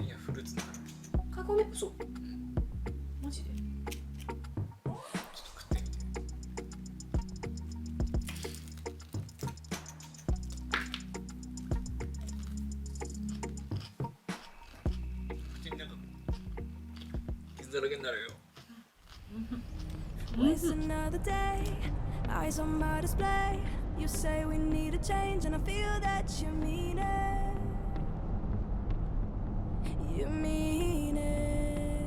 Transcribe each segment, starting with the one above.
にはフルーツだから。カゴメ嘘。マジで。ちょっと食ってみて。口の中傷だらけになるよ。It's another day, eyes on my display. You say we need a change, and I feel that you mean it. You mean it.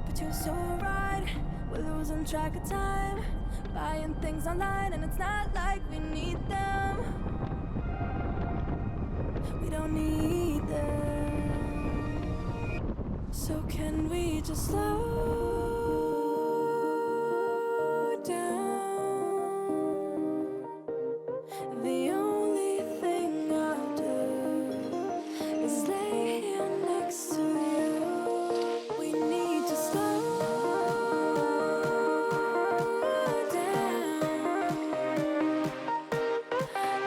But you're so right, we're losing track of time. Buying things online, and it's not like we need them. We don't need them. So can we just slow down? The only thing I'll do is lay here next to you. We need to slow down.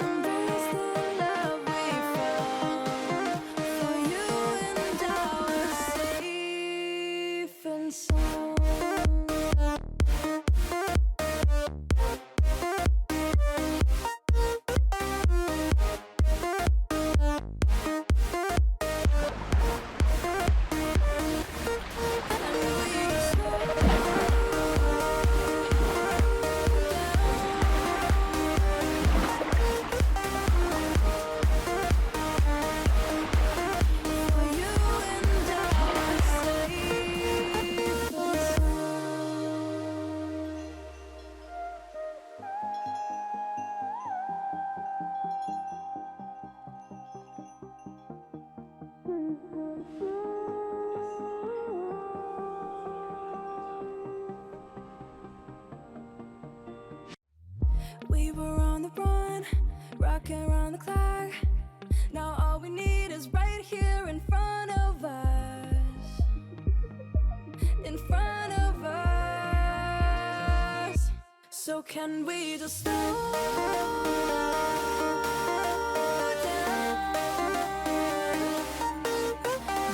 Embrace the love we found. For you and I are safe and sound. We were on the run, rocking around the clock. Now all we need is right here in front of us. In front of us. So can we just slow down?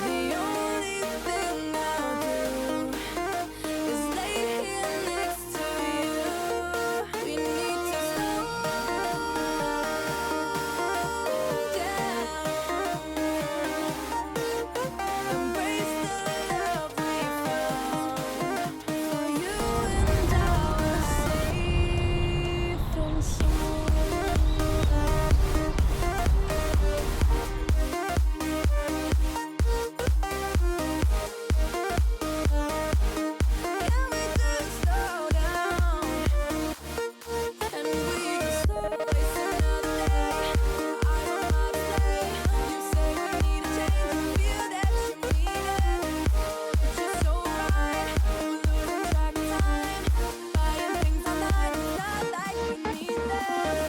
The only thing I'll do is lay here next to you. We need to slow down. Embrace the love we found. For you and I are safe and sound. Can we just slow down? And we just slow waste another day. I don't wanna stay. You say we need a change, and feel that you mean it. But you're so right, we're losing track of time. Buying things online, it's not like we need them.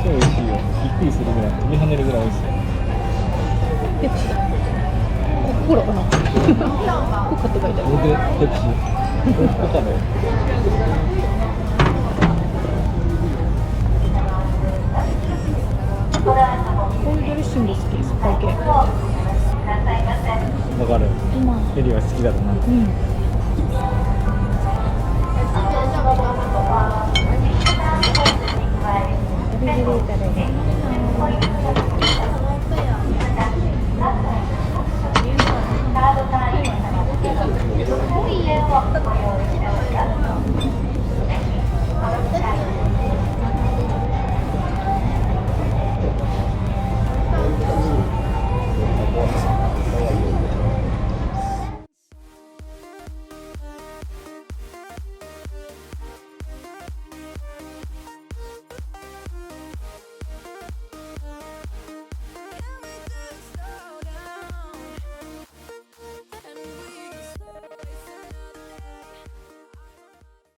超美味しいよ。びっくりするぐらい、飛び跳ねるぐらい美味しい。ペプシだ。コーラかな。コカって書いてある。これでペプシ。これコカだよ。こういうドレッシング好き、酸っぱい系。わかる。エリは好きだろうな。うん。